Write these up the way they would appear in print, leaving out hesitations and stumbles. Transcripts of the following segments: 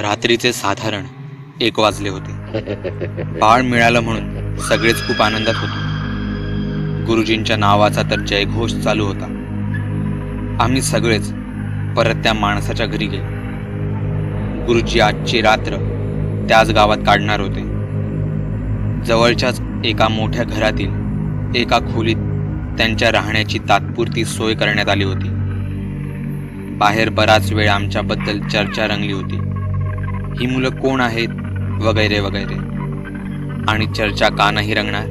रात्रीचे साधारण 1 वाजले होते. बाळ मिळालं म्हणून सगळेच खूप आनंदात होते. गुरुजींच्या नावाचा तर जयघोष चालू होता. आम्ही सगळेच परत त्या माणसाच्या घरी गेलो. गुरुजी आजची रात्र त्याच गावात काढणार होते. जवळच्याच एका मोठ्या घरातील एका खोलीत त्यांच्या राहण्याची तात्पुरती सोय करण्यात आली होती. बाहेर बराच वेळ आमच्याबद्दल चर्चा रंगली होती. ही मुलं कोण आहेत वगैरे वगैरे. आणि चर्चा का नाही रंगणार?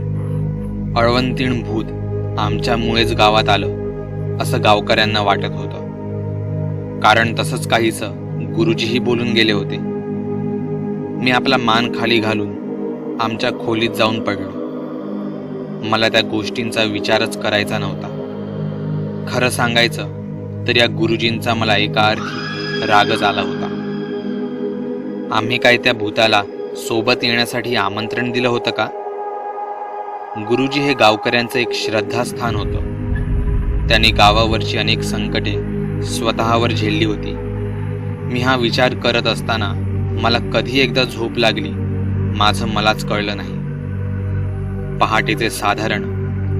अळवंतीण भूत आमच्यामुळेच गावात आलं असं गावकऱ्यांना वाटत होतं. कारण तसंच काहीसं गुरुजीही बोलून गेले होते. मी आपला मान खाली घालून आमच्या खोलीत जाऊन पडलो. मला त्या गोष्टींचा विचारच करायचा नव्हता. खरं सांगायचं तर या गुरुजींचा मला एका अर्थी रागच आला होता. आम्ही काय त्या भूताला सोबत येण्यासाठी आमंत्रण दिलं होतं का? गुरुजी हे गावकऱ्यांचं एक श्रद्धास्थान होतं. त्यांनी गावावरची अनेक संकटे स्वतःवर झेलली होती. मी हा विचार करत असताना मला कधी एकदा झोप लागली माझं मलाच कळलं नाही. पहाटेचे साधारण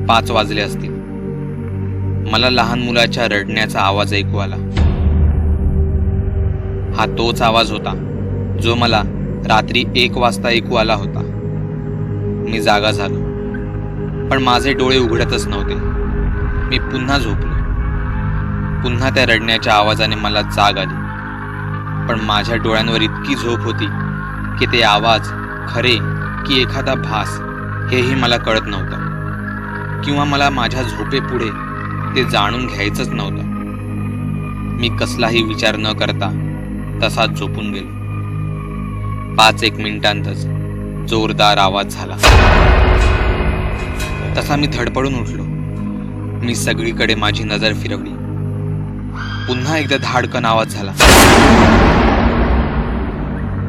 5 वाजले असतील. मला लहान मुलाच्या रडण्याचा आवाज ऐकू आला. हा तोच आवाज होता जो मला रात्री 1 वाजता ऐकू आला होता. मी जागा झालो, पण माझे डोळे उघडतच नव्हते. मी पुन्हा झोपलो. पुन्हा त्या रडण्याच्या आवाजाने मला जाग आली. पण माझ्या डोळ्यांवर इतकी झोप होती की ते आवाज खरे की एखादा भास हेही मला कळत नव्हतं. किंवा मला माझ्या झोपेपुढे ते जाणून घ्यायचंच नव्हतं. मी कसलाही विचार न करता तसाच झोपून गेलो. 5-1 मिनिटांतच जोरदार आवाज झाला. तसा मी धडपडून उठलो. मी सगळीकडे माझी नजर फिरवली. पुन्हा एकदा धाडकन आवाज झाला.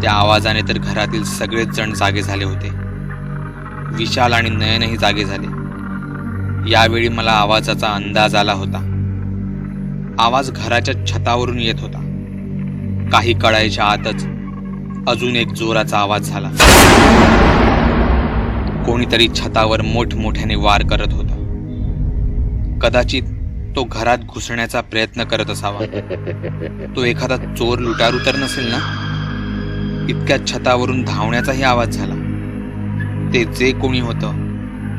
त्या आवाजाने तर घरातील सगळेच जण जागे झाले होते. विशाल आणि नयनही जागे झाले. यावेळी मला आवाजाचा अंदाज आला होता. आवाज घराच्या छतावरून येत होता. काही कळायच्या आतच अजून एक जोराचा आवाज झाला. कोणीतरी छतावर मोठमोठ्याने वार करत होता. कदाचित तो घरात घुसण्याचा प्रयत्न करत असावा. तो एखादा चोर लुटारू तर नसेल ना? इतक्या छतावरून धावण्याचाही आवाज झाला. ते जे कोणी होतं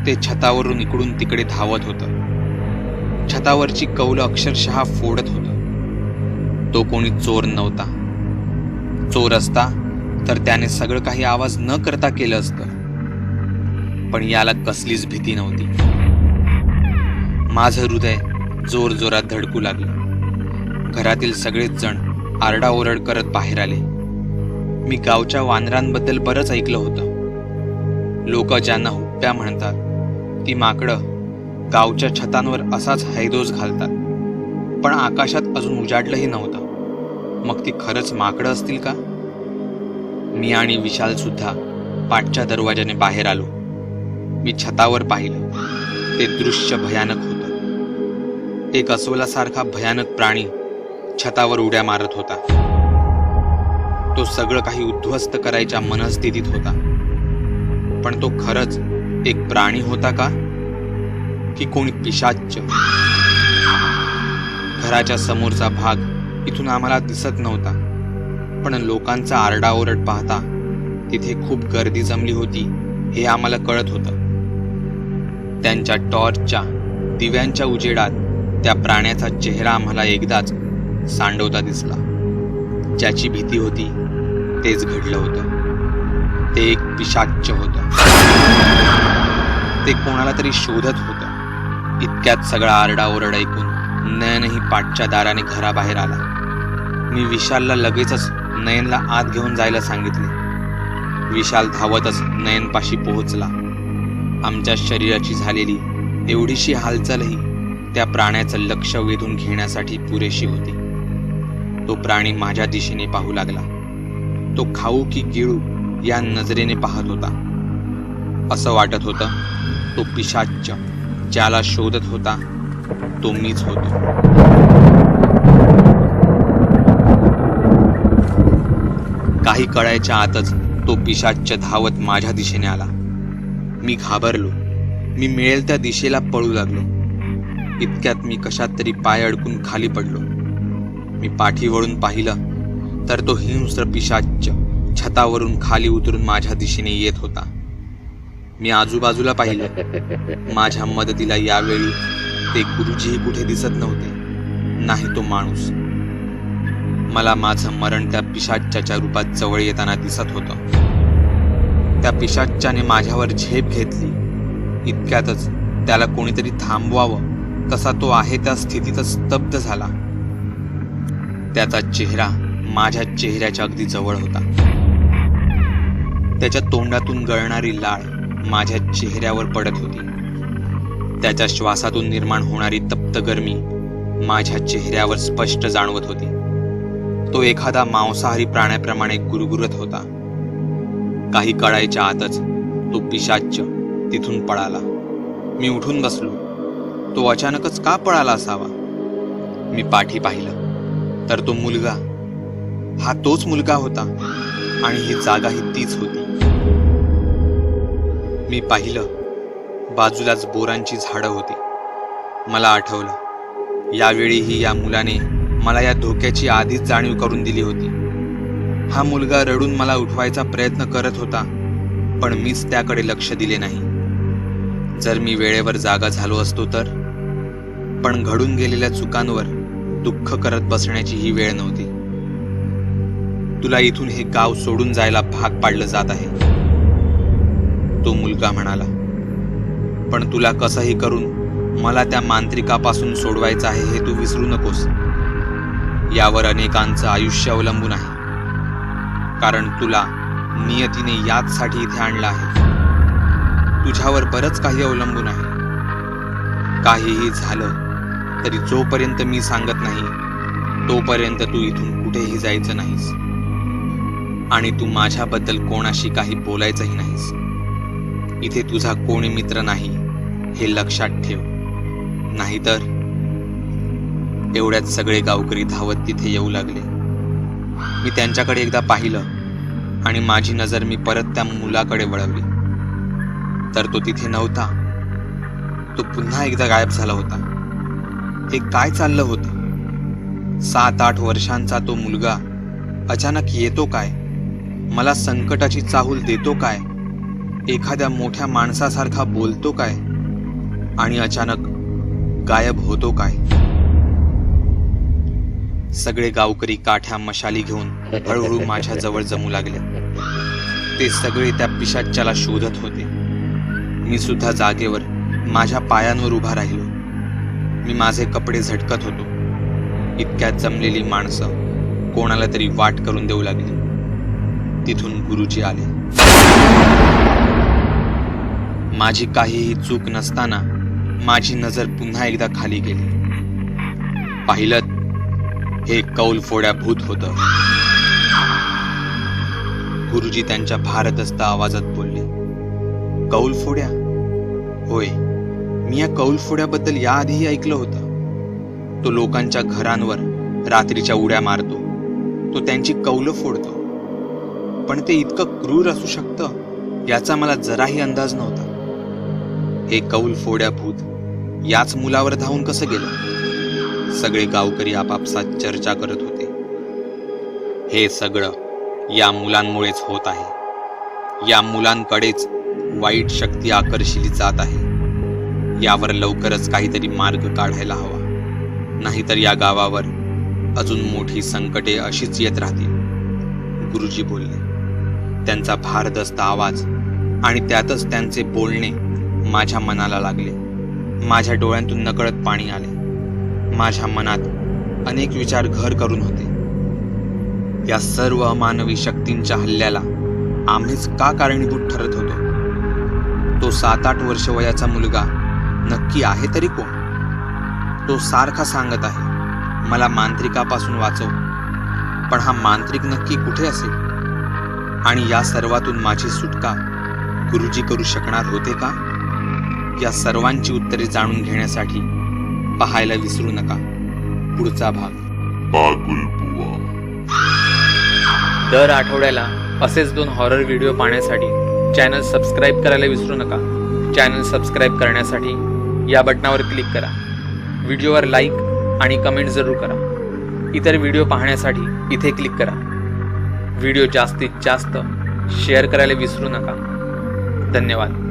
ते छतावरून इकडून तिकडे धावत होतं. छतावरची कौलं अक्षरशः फोडत होतं. तो कोणी चोर नव्हता. चोर असता तर त्याने सगळं काही आवाज न करता केलं असतं. पण याला कसलीच भीती नव्हती. माझं हृदय जोर जोरात धडकू लागलं. घरातील सगळेच जण आरडाओरड करत बाहेर आले. मी गावच्या वानरांबद्दल बरंच ऐकलं होतं. लोक ज्यांना हुप्प्या म्हणतात ती माकडं गावच्या छतांवर असाच हैदोस घालतात. पण आकाशात अजून उजाडलंही नव्हतं. मग ती खरंच माकडं असतील का? मी आणि विशाल सुद्धा पाठच्या दरवाजाने बाहेर आलो. मी छतावर पाहिलं. ते दृश्य भयानक होतं. एक अस्वलासारखा भयानक प्राणी छतावर उड्या मारत होता. तो सगळं काही उद्ध्वस्त करायच्या मनस्थितीत होता. पण तो खरंच एक प्राणी होता का की कोणी पिशाच्च? घराच्या समोरचा भाग इथून आम्हाला दिसत नव्हता. पण लोकांचा आरडाओरड पाहता तिथे खूप गर्दी जमली होती हे आम्हाला कळत होतं. त्यांच्या टॉर्चच्या दिव्यांच्या उजेडात त्या प्राण्याचा चेहरा आम्हाला एकदाच सांडवता दिसला. ज्याची भीती होती तेच घडलं होतं. ते एक पिशाच्च होतं. ते कोणाला तरी शोधत होतं. इतक्यात सगळा आरडाओरड ऐकून नयनही पाठच्या दाराने घराबाहेर आला. मी विशालला लगेचच नयनला आत घेऊन जायला सांगितले. विशाल धावतच नयनपाशी पोहोचला. आमच्या शरीराची झालेली एवढीशी हालचालही त्या प्राण्याचं लक्ष वेधून घेण्यासाठी पुरेशी होती. तो प्राणी माझ्या दिशेने पाहू लागला. तो खाऊ की गिळू या नजरेने पाहत होता. असं वाटत होतं तो पिशाच्च ज्याला शोधत होता तो मीच होतो. काही कळायच्या आतच तो पिशाच्च धावत माझ्या दिशेने आला. मी घाबरलो. मी मिळेल त्या दिशेला पळू लागलो. इतक्यात मी कशात तरी पाय अडकून खाली पडलो. मी पाठी वळून पाहिलं तर तो हिंस्र पिशाच्च छतावरून खाली उतरून माझ्या दिशेने येत होता. मी आजूबाजूला पाहिलं. माझ्या मदतीला यावेळी ते गुरुजीही कुठे दिसत नव्हते, नाही तो माणूस. मला माझं मरण त्या पिशाच्याच्या रूपात जवळ येताना दिसत होतं. त्या पिशाच्याने माझ्यावर झेप घेतली. इतक्यातच त्याला कोणीतरी थांबवावं तसा तो आहे त्या स्थितीतच स्तब्ध झाला. त्याचा चेहरा माझ्या चेहऱ्याच्या अगदी जवळ होता. त्याच्या तोंडातून गळणारी लाळ माझ्या चेहऱ्यावर पडत होती. त्याच्या श्वासातून निर्माण होणारी तप्त गरमी माझ्या चेहऱ्यावर स्पष्ट जाणवत होती. तो एखादा मांसाहारी प्राण्याप्रमाणे गुरगुरत होता. काही कळायच्या आतच तो पिशाच्च तिथून पळाला. मी उठून बसलो. तो अचानकच का पळाला असावा? मी पाठी पाहिलं तर तो मुलगा, हा तोच मुलगा होता आणि ही जागाही तीच होती. मी पाहिलं, बाजूलाच बोरांची झाडं होती. मला आठवलं, यावेळीही या मुलाने मला या धोक्याची आधीच जाणीव करून दिली होती. हा मुलगा रडून मला उठवायचा प्रयत्न करत होता, पण मीच त्याकडे लक्ष दिले नाही. जर मी वेळेवर जागा झालो असतो तर. पण घडून गेलेल्या चुकांवर दुःख करत बसण्याची ही वेळ नव्हती. तुला इथून हे गाव सोडून जायला भाग पाडलं जात आहे, तो मुलगा म्हणाला. पण तुला कसंही करून मला त्या मांत्रिकापासून सोडवायचं आहे हे तू विसरू नकोस. यावर अनेकांचं आयुष्य अवलंबून आहे, कारण तुला नियतीने याचसाठी इथे आणलं आहे. तुझ्यावर बरंच काही अवलंबून आहे. काहीही झालं तरी जोपर्यंत मी सांगत नाही तोपर्यंत तू इथून कुठेही जायचं नाहीस. आणि तू माझ्याबद्दल कोणाशी काही बोलायचंही नाहीस. इथे तुझा कोणी मित्र नाही हे लक्षात ठेव, नाहीतर. एवढ्यात सगळे गावकरी धावत तिथे येऊ लागले. मी त्यांच्याकडे एकदा पाहिलं आणि माझी नजर मी परत त्या मुलाकडे वळवली तर तो तिथे नव्हता. तो पुन्हा एकदा गायब झाला होता. हे काय चाललं होतं? 7-8 वर्षांचा तो मुलगा अचानक येतो काय? मला संकटाची चाहूल देतो काय? एखाद्या मोठ्या माणसासारखा बोलतो काय? आणि अचानक गायब होतो काय? सगळे गावकरी काठ्या मशाली घेऊन हळूहळू माझ्या जवळ जमू लागले. ते सगळे त्या पिशाच्याला शोधत होते. मी सुद्धा जागेवर माझ्या पायांवर उभा राहिलो. मी माझे कपडे झटकत होतो. इतक्यात जमलेली माणसं कोणाला तरी वाट करून देऊ लागली. तिथून गुरुजी आले. माझी काहीही चूक नसताना माझी नजर पुन्हा एकदा खाली गेली. पाहिलं, हे कौलफोड्या भूत होतं. गुरुजी त्यांच्या भारदस्त आवाजात बोलले. कौलफोड्या? होय, मी या कौलफोड्याबद्दल याआधीही ऐकलं होतं. तो लोकांच्या घरांवर रात्रीच्या उड्या मारतो. तो त्यांची कौलं फोडतो. पण ते इतकं क्रूर असू शकतं याचा मला जराही अंदाज नव्हता. हे कौलफोड्या भूत याच मुलावर धावून कसं गेलं? सगळे गावकरी आपापसात चर्चा करत होते. हे सगळं या मुलांमुळेच होत आहे. या मुलांकडेच वाईट शक्ती आकर्षिली जात आहे. यावर लवकरच काहीतरी मार्ग काढायला हवा, नाहीतर या गावावर अजून मोठी संकटे अशीच येत राहतील, गुरुजी बोलले. त्यांचा भारदस्त आवाज आणि त्यातच त्यांचे बोलणे माझ्या मनाला लागले. माझ्या डोळ्यांतून नकळत पाणी आले. माझ्या मनात अनेक विचार घर करून होते. या सर्व अमानवी शक्तींच्या हल्ल्याला आम्हीच का कारणीभूत ठरत होतो? तो 7-8 वर्ष वयाचा मुलगा नक्की आहे तरी कोण? तो सारखा सांगत आहे, मला मांत्रिकापासून वाचव. पण हा मांत्रिक नक्की कुठे असेल? आणि या सर्वातून माझी सुटका गुरुजी करू शकणार होते का? या सर्वांची उत्तरे जाणून घेण्यासाठी पाहायला विसरू नका पुढचा भाग. बागुलबुवा. दर आठवड्याला असेच 2 हॉरर व्हिडिओ पाहण्यासाठी चॅनल सबस्क्राईब करायला विसरू नका. चॅनल सबस्क्राईब करण्यासाठी या बटनावर क्लिक करा. व्हिडिओवर लाईक आणि कमेंट जरूर करा. इतर व्हिडिओ पाहण्यासाठी इथे क्लिक करा. व्हिडिओ जास्तीत जास्त शेअर करायला विसरू नका. धन्यवाद.